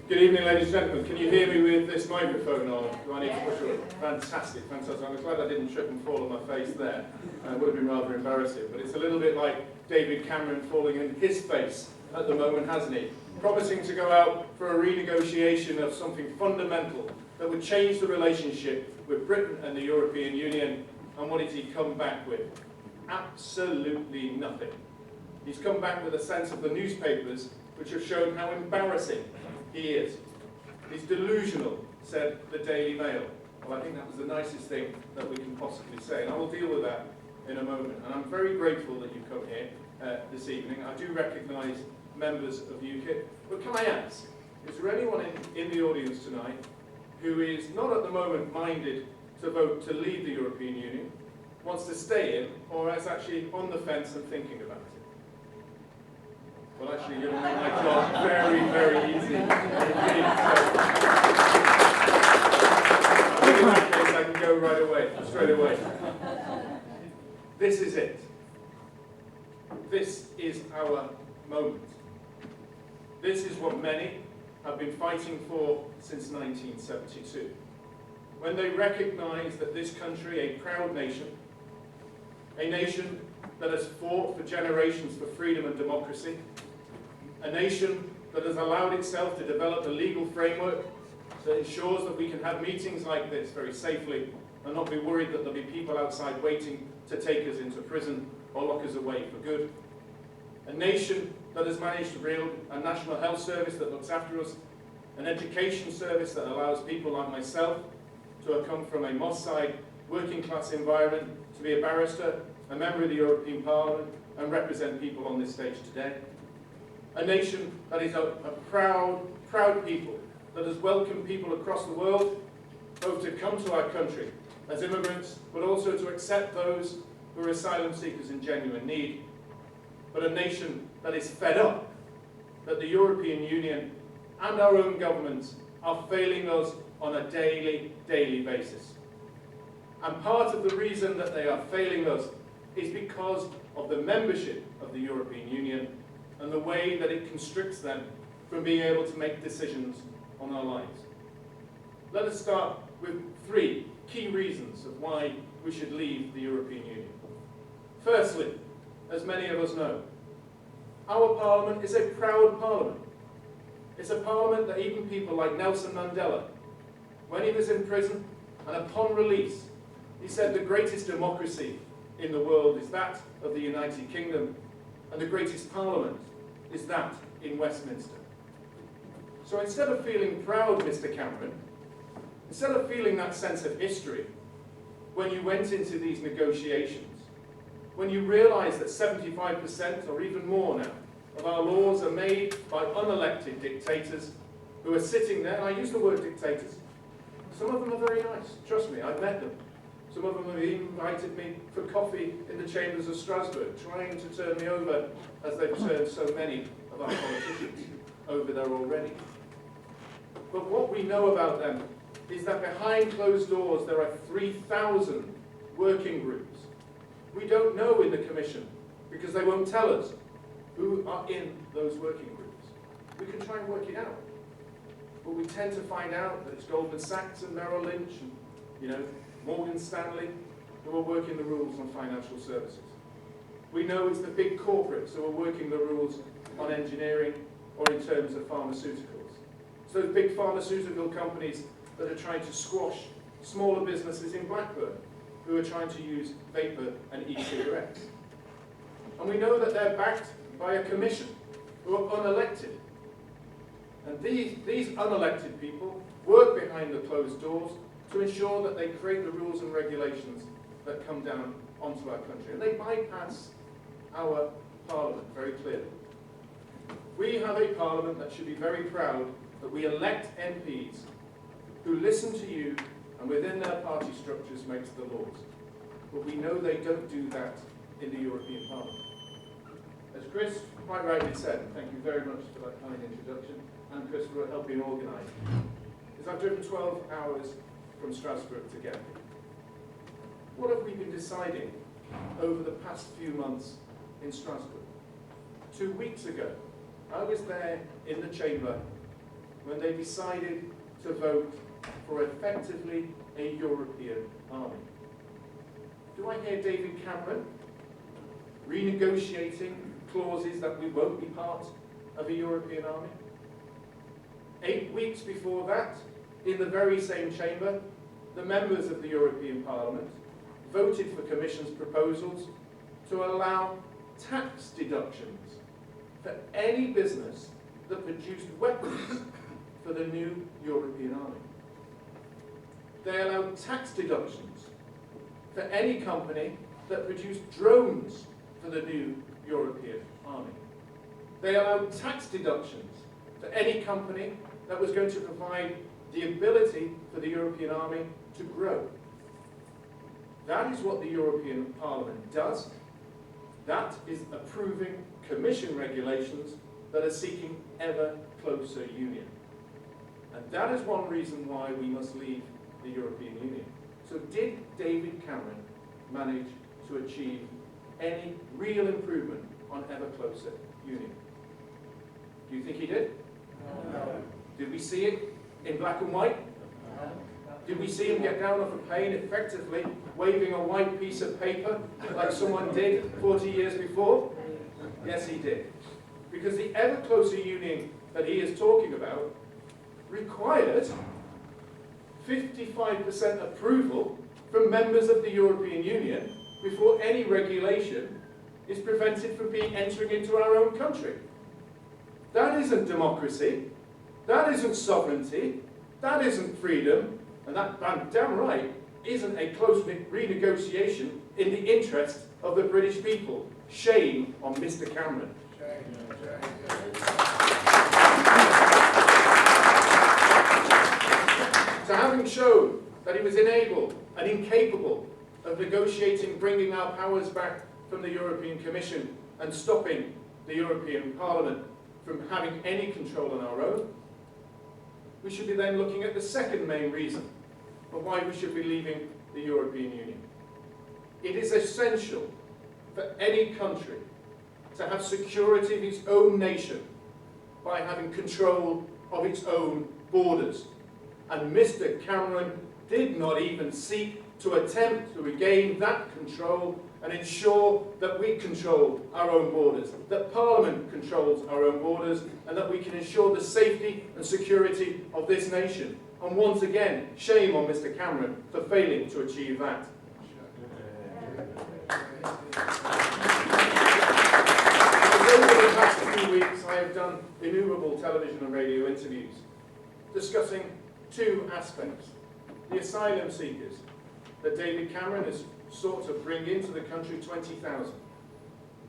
Good evening, ladies and gentlemen. Can you hear me with this microphone on? Do I need to push it? Fantastic, fantastic. I'm glad I didn't trip and fall on my face there. It would have been rather embarrassing. But it's a little bit like David Cameron falling in his face at the moment, hasn't he? Promising to go out for a renegotiation of something fundamental that would change the relationship with Britain and the European Union. And what did he come back with? Absolutely nothing. He's come back with a sense of the newspapers which have shown how embarrassing he is. He's delusional, said the Daily Mail. Well, I think that was the nicest thing that we can possibly say, and I will deal with that in a moment. And I'm very grateful that you've come here this evening. I do recognise members of UKIP, but can I ask, is there anyone in the audience tonight who is not at the moment minded to vote to leave the European Union, wants to stay in, or is actually on the fence and thinking about it? Well, actually, you're going to make my job very, very easy. In that case, I can go right away, straight away. This is it. This is our moment. This is what many have been fighting for since 1972. When they recognise that this country, a proud nation, a nation that has fought for generations for freedom and democracy, a nation that has allowed itself to develop a legal framework that ensures that we can have meetings like this very safely and not be worried that there'll be people outside waiting to take us into prison or lock us away for good. A nation that has managed to build a national health service that looks after us, an education service that allows people like myself to have come from a Moss-side working class environment to be a barrister, a member of the European Parliament, and represent people on this stage today. A nation that is a proud, proud people, that has welcomed people across the world, both to come to our country as immigrants, but also to accept those who are asylum seekers in genuine need. But a nation that is fed up that the European Union and our own governments are failing us on a daily basis. And part of the reason that they are failing us is because of the membership of the European Union and the way that it constricts them from being able to make decisions on our lives. Let us start with 3 key reasons of why we should leave the European Union. Firstly, as many of us know, our Parliament is a proud Parliament. It's a Parliament that even people like Nelson Mandela, when he was in prison and upon release, he said the greatest democracy in the world is that of the United Kingdom, and the greatest Parliament is that in Westminster. So instead of feeling proud, Mr. Cameron, instead of feeling that sense of history when you went into these negotiations, when you realised that 75% or even more now of our laws are made by unelected dictators who are sitting there, and I use the word dictators, some of them are very nice, trust me, I've met them. Some of them have invited me for coffee in the chambers of Strasbourg, trying to turn me over as they've turned so many of our politicians over there already. But what we know about them is that behind closed doors there are 3,000 working groups. We don't know in the Commission, because they won't tell us, who are in those working groups. We can try and work it out. But we tend to find out that it's Goldman Sachs and Merrill Lynch and, Morgan Stanley, who are working the rules on financial services. We know it's the big corporates who are working the rules on engineering or in terms of pharmaceuticals. It's those big pharmaceutical companies that are trying to squash smaller businesses in Blackburn who are trying to use vapor and e-cigarettes. And we know that they're backed by a commission who are unelected. And these unelected people work behind the closed doors to ensure that they create the rules and regulations that come down onto our country. And they bypass our Parliament very clearly. We have a Parliament that should be very proud that we elect MPs who listen to you and within their party structures makes the laws. But we know they don't do that in the European Parliament. As Chris quite rightly said, and thank you very much for that kind introduction, and Chris for helping organise, is I've driven 12 hours from Strasbourg to get here. What have we been deciding over the past few months in Strasbourg? 2 weeks ago, I was there in the chamber when they decided to vote for effectively a European army. Do I hear David Cameron renegotiating clauses that we won't be part of a European army? 8 weeks before that, in the very same chamber, the members of the European Parliament voted for Commission's proposals to allow tax deductions for any business that produced weapons for the new European army. They allowed tax deductions for any company that produced drones for the new European army. They allowed tax deductions for any company that was going to provide the ability for the European army to grow. That is what the European Parliament does. That is approving Commission regulations that are seeking ever closer union. And that is one reason why we must leave the European Union. So did David Cameron manage to achieve any real improvement on ever closer union? Do you think he did? No. Did we see it in black and white? No. Did we see him get down off a plane effectively waving a white piece of paper like someone did 40 years before? Yes, he did. Because the ever closer union that he is talking about required 55% approval from members of the European Union before any regulation is prevented from entering into our own country. That isn't democracy. That isn't sovereignty. That isn't freedom. And that, damn right, isn't a close renegotiation in the interest of the British people. Shame on Mr. Cameron. So having shown that he was unable and incapable of negotiating bringing our powers back from the European Commission and stopping the European Parliament from having any control on our own, we should be then looking at the second main reason for why we should be leaving the European Union. It is essential for any country to have security of its own nation by having control of its own borders. And Mr. Cameron did not even seek to attempt to regain that control and ensure that we control our own borders, that Parliament controls our own borders, and that we can ensure the safety and security of this nation. And once again, shame on Mr. Cameron for failing to achieve that. Over the past few weeks, I have done innumerable television and radio interviews discussing two aspects. The asylum seekers that David Cameron has sought to bring into the country, 20,000.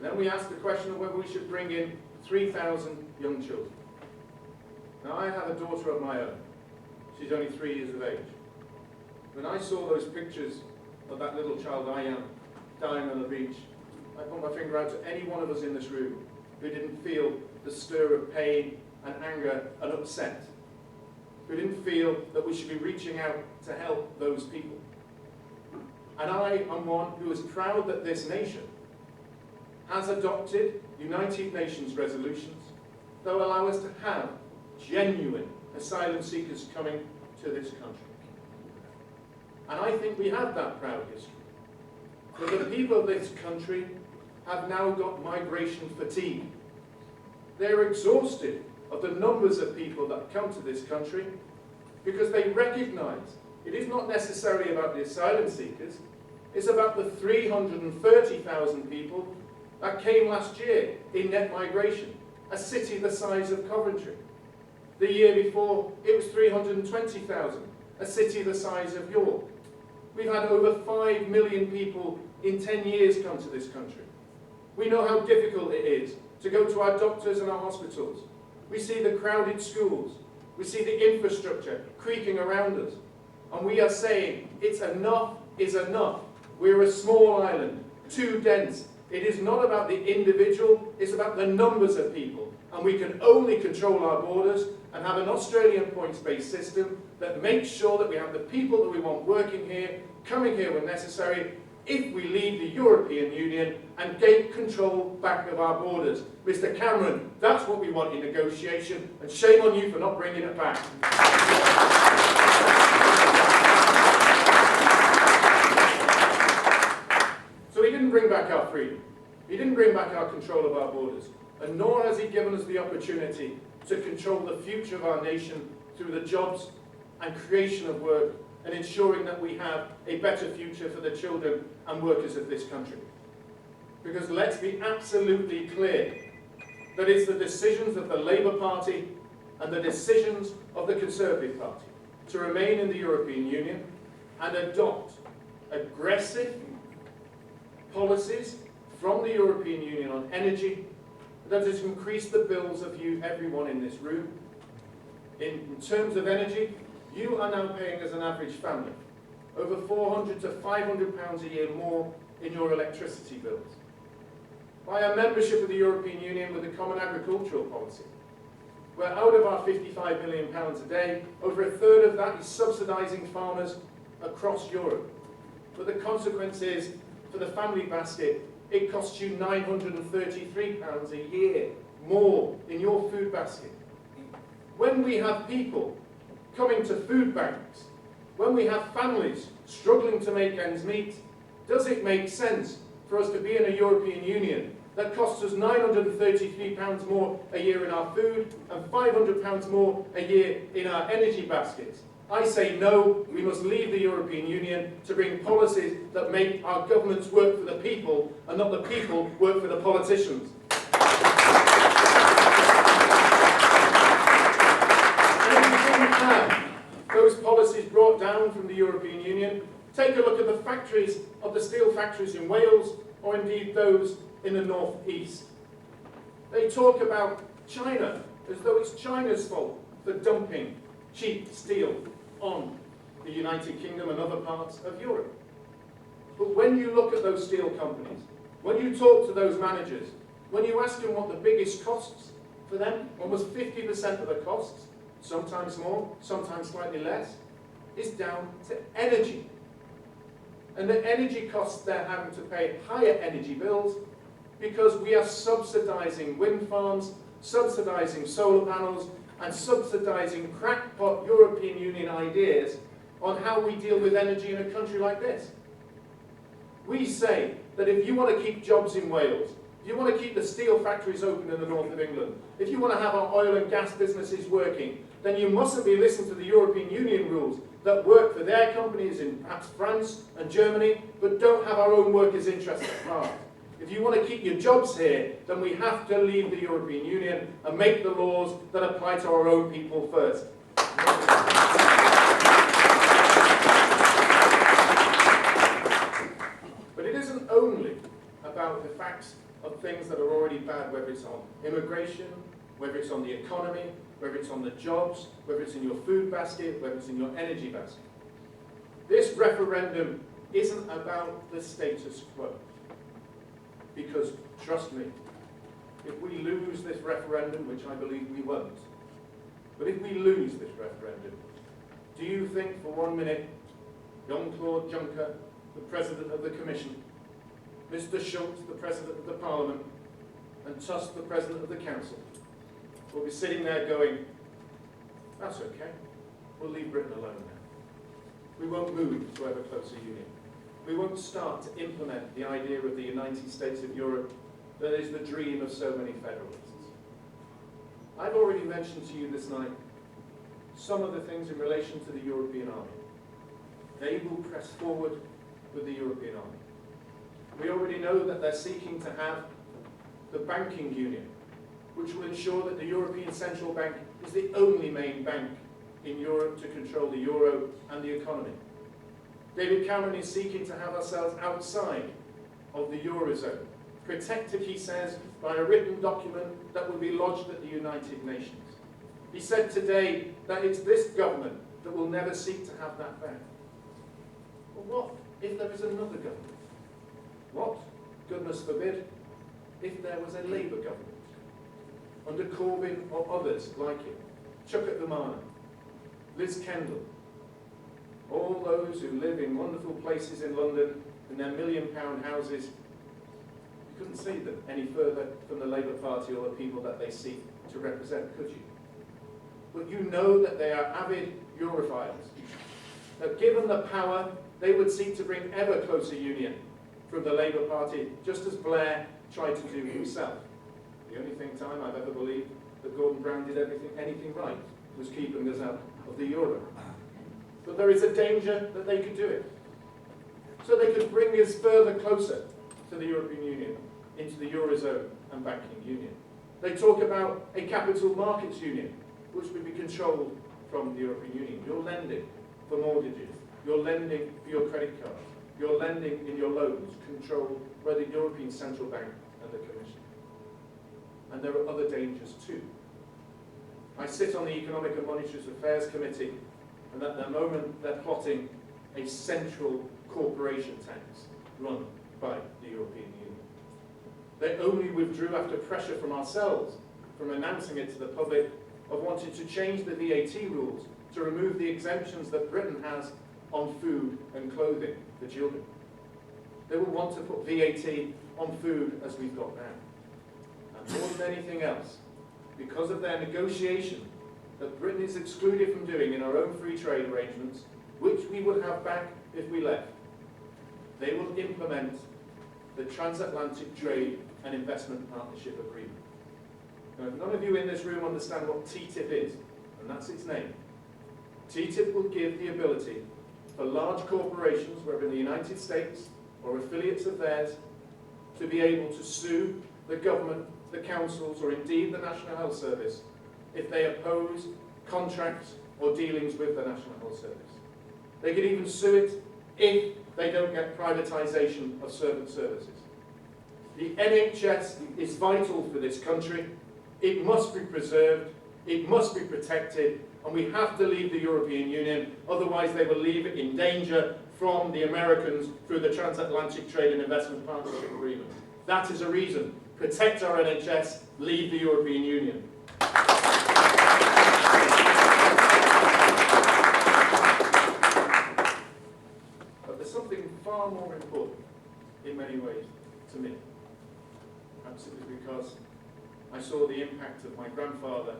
Then we asked the question of whether we should bring in 3,000 young children. Now, I have a daughter of my own. She's only 3 years of age. When I saw those pictures of that little child I am dying on the beach, I put my finger out to any one of us in this room who didn't feel the stir of pain and anger and upset, who didn't feel that we should be reaching out to help those people. And I am one who is proud that this nation has adopted United Nations resolutions that will allow us to have genuine asylum seekers coming to this country. And I think we have that proud history. But the people of this country have now got migration fatigue. They're exhausted of the numbers of people that come to this country because they recognise it is not necessarily about the asylum seekers, it's about the 330,000 people that came last year in net migration, a city the size of Coventry. The year before, it was 320,000, a city the size of York. We've had over 5 million people in 10 years come to this country. We know how difficult it is to go to our doctors and our hospitals. We see the crowded schools. We see the infrastructure creaking around us. And we are saying, it's enough is enough. We're a small island, too dense. It is not about the individual, it's about the numbers of people. And we can only control our borders and have an Australian points-based system that makes sure that we have the people that we want working here, coming here when necessary, if we leave the European Union and gain control back of our borders. Mr. Cameron, that's what we want in negotiation, and shame on you for not bringing it back. So he didn't bring back our freedom. He didn't bring back our control of our borders. And nor has he given us the opportunity to control the future of our nation through the jobs and creation of work and ensuring that we have a better future for the children and workers of this country. Because let's be absolutely clear that it's the decisions of the Labour Party and the decisions of the Conservative Party to remain in the European Union and adopt aggressive policies from the European Union on energy that has increased the bills of everyone in this room. In terms of energy, you are now paying as an average family over £400 to £500 a year more in your electricity bills. By our membership of the European Union with the Common Agricultural Policy, where out of our £55 million a day, over a third of that is subsidising farmers across Europe. But the consequence is, for the family basket, it costs you £933 a year more in your food basket. When we have people coming to food banks, when we have families struggling to make ends meet, does it make sense for us to be in a European Union that costs us £933 more a year in our food and £500 more a year in our energy baskets? I say no, we must leave the European Union to bring policies that make our governments work for the people and not the people work for the politicians. And if we didn't have those policies brought down from the European Union, take a look at the factories of the steel factories in Wales, or indeed those in the northeast. They talk about China as though it's China's fault for dumping cheap steel on the United Kingdom and other parts of Europe. But when you look at those steel companies, when you talk to those managers, when you ask them what the biggest costs for them, almost 50% of the costs, sometimes more, sometimes slightly less, is down to energy. And the energy costs they're having to pay higher energy bills because we are subsidising wind farms, subsidising solar panels, and subsidising crackpot European Union ideas on how we deal with energy in a country like this. We say that if you want to keep jobs in Wales, if you want to keep the steel factories open in the north of England, if you want to have our oil and gas businesses working, then you mustn't be listening to the European Union rules that work for their companies in perhaps France and Germany, but don't have our own workers' interests at heart. If you want to keep your jobs here, then we have to leave the European Union and make the laws that apply to our own people first. But it isn't only about the facts of things that are already bad, whether it's on immigration, whether it's on the economy, whether it's on the jobs, whether it's in your food basket, whether it's in your energy basket. This referendum isn't about the status quo. Because, trust me, if we lose this referendum, which I believe we won't, but if we lose this referendum, do you think for 1 minute Jean-Claude Juncker, the President of the Commission, Mr. Schulz, the President of the Parliament, and Tusk, the President of the Council, will be sitting there going, that's okay, we'll leave Britain alone now. We won't move to ever closer union. We won't start to implement the idea of the United States of Europe that is the dream of so many federalists. I've already mentioned to you this night some of the things in relation to the European Army. They will press forward with the European Army. We already know that they're seeking to have the banking union, which will ensure that the European Central Bank is the only main bank in Europe to control the euro and the economy. David Cameron is seeking to have ourselves outside of the Eurozone, protected, he says, by a written document that will be lodged at the United Nations. He said today that it's this government that will never seek to have that back. Well, what if there is another government? What, goodness forbid, if there was a Labour government, under Corbyn or others like him, Chuck Umana, Liz Kendall, all those who live in wonderful places in London in their £1 million houses, you couldn't see them any further from the Labour Party or the people that they seek to represent, could you? But you know that they are avid Europhiles, that given the power, they would seek to bring ever closer union from the Labour Party, just as Blair tried to do himself. The only time I've ever believed that Gordon Brown did anything right was keeping us out of the euro. But there is a danger that they could do it. So they could bring us further closer to the European Union, into the Eurozone and banking union. They talk about a capital markets union, which would be controlled from the European Union. You're lending for mortgages, you're lending for your credit cards, you're lending in your loans, controlled by the European Central Bank and the Commission. And there are other dangers too. I sit on the Economic and Monetary Affairs Committee, and at the moment they're plotting a central corporation tax run by the European Union. They only withdrew after pressure from ourselves, from announcing it to the public, of wanting to change the VAT rules to remove the exemptions that Britain has on food and clothing for children. They will want to put VAT on food as we've got now. And more than anything else, because of their negotiation that Britain is excluded from doing in our own free trade arrangements, which we would have back if we left, they will implement the Transatlantic Trade and Investment Partnership Agreement. Now, if none of you in this room understand what TTIP is, and that's its name, TTIP will give the ability for large corporations, whether in the United States or affiliates of theirs, to be able to sue the government, the councils, or indeed the National Health Service if they oppose contracts or dealings with the National Health Service. They could even sue it if they don't get privatisation of certain services. The NHS is vital for this country. It must be preserved, it must be protected, and we have to leave the European Union, otherwise they will leave it in danger from the Americans through the Transatlantic Trade and Investment Partnership Agreement. That is a reason. Protect our NHS, leave the European Union. But there's something far more important in many ways to me. Perhaps it was because I saw the impact of my grandfather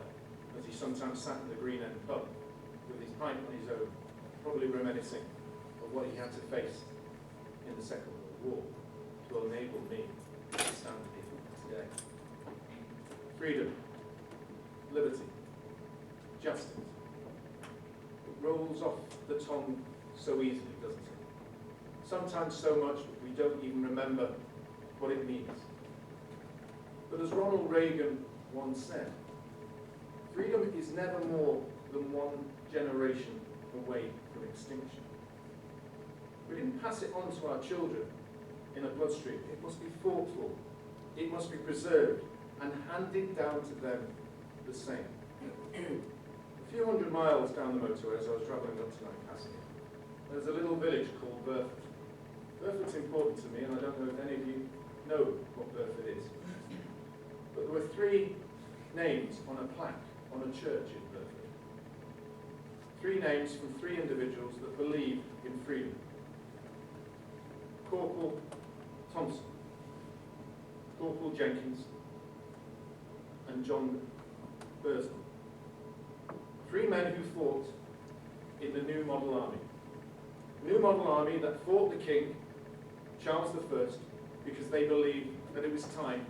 as he sometimes sat in the Green End pub with his pint on his own, probably reminiscing of what he had to face in the Second World War to enable me to stand here today. Freedom, liberty, justice. It rolls off the tongue so easily, doesn't it? Sometimes so much that we don't even remember what it means. But as Ronald Reagan once said, freedom is never more than one generation away from extinction. We didn't pass it on to our children in a bloodstream. It must be fought for, it must be preserved, and handed down to them the same. A few hundred miles down the motorway as I was travelling up tonight, passing it, there's a little village called Burford. Burford's important to me, and I don't know if any of you know what Burford is. But there were 3 names on a plaque on a church in Burford. 3 names from 3 individuals that believed in freedom. Corporal Thompson, Corporal Jenkins, and John Burston. 3 men who fought in the New Model Army. New Model Army that fought the King, Charles I, because they believed that it was time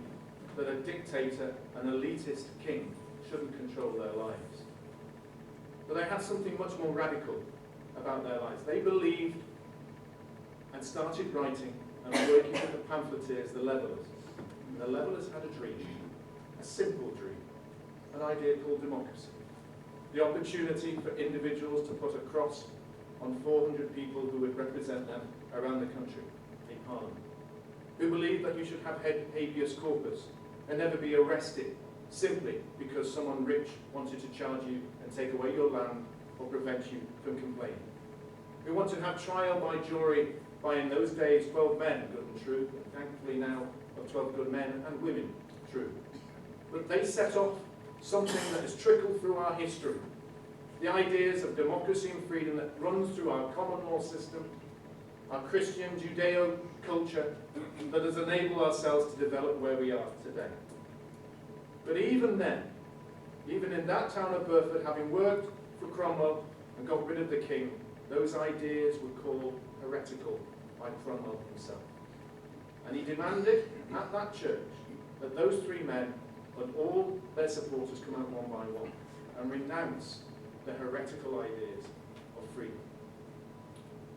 that a dictator, an elitist king, shouldn't control their lives. But they had something much more radical about their lives. They believed and started writing and working with the pamphleteers, the Levellers. And the Levellers had a dream, a simple dream, an idea called democracy. The opportunity for individuals to put a cross on 400 people who would represent them around the country in Parliament. Who believed that you should have habeas corpus and never be arrested simply because someone rich wanted to charge you and take away your land or prevent you from complaining. We want to have trial by jury by, in those days, 12 men, good and true, and thankfully now of 12 good men and women, true. But they set off something that has trickled through our history. The ideas of democracy and freedom that runs through our common law system, our Christian Judeo culture that has enabled ourselves to develop where we are today. But even then, even in that town of Burford, having worked for Cromwell and got rid of the king, those ideas were called heretical by Cromwell himself. And he demanded at that church that those three men and all their supporters come out one by one and renounce the heretical ideas of freedom.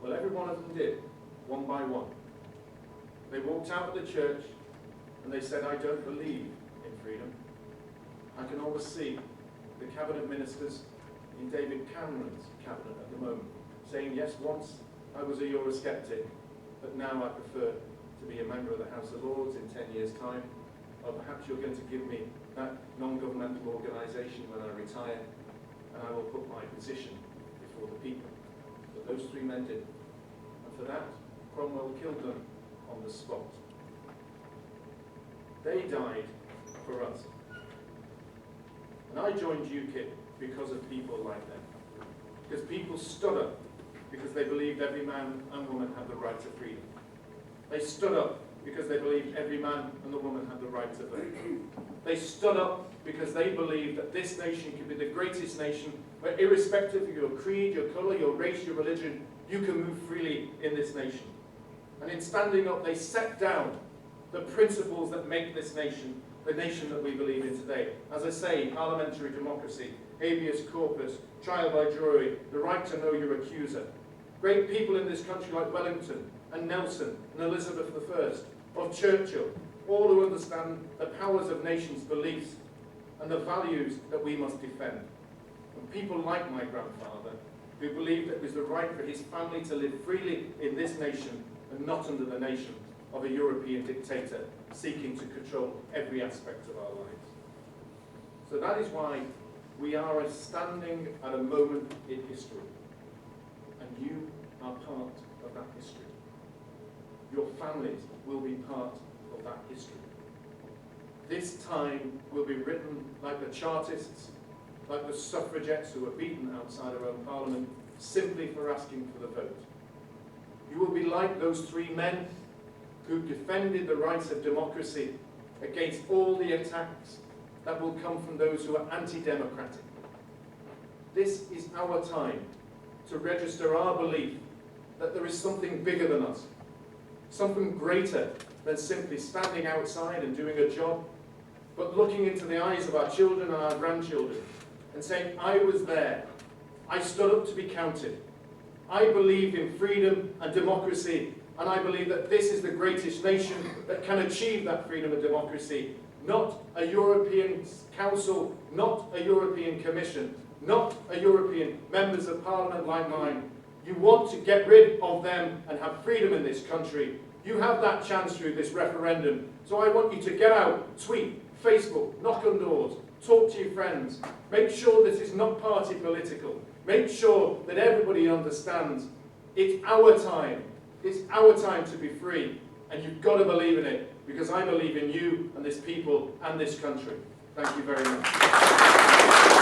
Well, every one of them did, one by one. They walked out of the church and they said, I don't believe in freedom. I can always see the cabinet ministers in David Cameron's cabinet at the moment saying, yes, once I was a Eurosceptic, but now I prefer to be a member of the House of Lords in 10 years' time, or perhaps you're going to give me that non-governmental organisation when I retire, and I will put my position before the people. But those three men did. And for that, Cromwell killed them on the spot. They died for us. And I joined UKIP because of people like them. Because people stood up because they believed every man and woman had the right to freedom. They stood up because they believed every man and the woman had the right to vote. They stood up because they believed that this nation could be the greatest nation where, irrespective of your creed, your colour, your race, your religion, you can move freely in this nation. And in standing up, they set down the principles that make this nation the nation that we believe in today. As I say, parliamentary democracy, habeas corpus, trial by jury, the right to know your accuser. Great people in this country like Wellington and Nelson and Elizabeth I, of Churchill, all who understand the powers of nations' beliefs and the values that we must defend. And people like my grandfather, who believed that it was the right for his family to live freely in this nation and not under the nation of a European dictator seeking to control every aspect of our lives. So that is why we are standing at a moment in history. And you are part of that history. Your families will be part of that history. This time will be written like the Chartists, like the suffragettes who were beaten outside our own parliament simply for asking for the vote. You will be like those three men who defended the rights of democracy against all the attacks that will come from those who are anti-democratic. This is our time to register our belief that there is something bigger than us, something greater than simply standing outside and doing a job, but looking into the eyes of our children and our grandchildren and saying, I was there, I stood up to be counted, I believe in freedom and democracy, and I believe that this is the greatest nation that can achieve that freedom and democracy, not a European Council, not a European Commission, not a European members of parliament like mine. You want to get rid of them and have freedom in this country. You have that chance through this referendum. So I want you to get out, tweet, Facebook, knock on doors, talk to your friends. Make sure this is not party political. Make sure that everybody understands it's our time. It's our time to be free. And you've got to believe in it, because I believe in you and this people and this country. Thank you very much.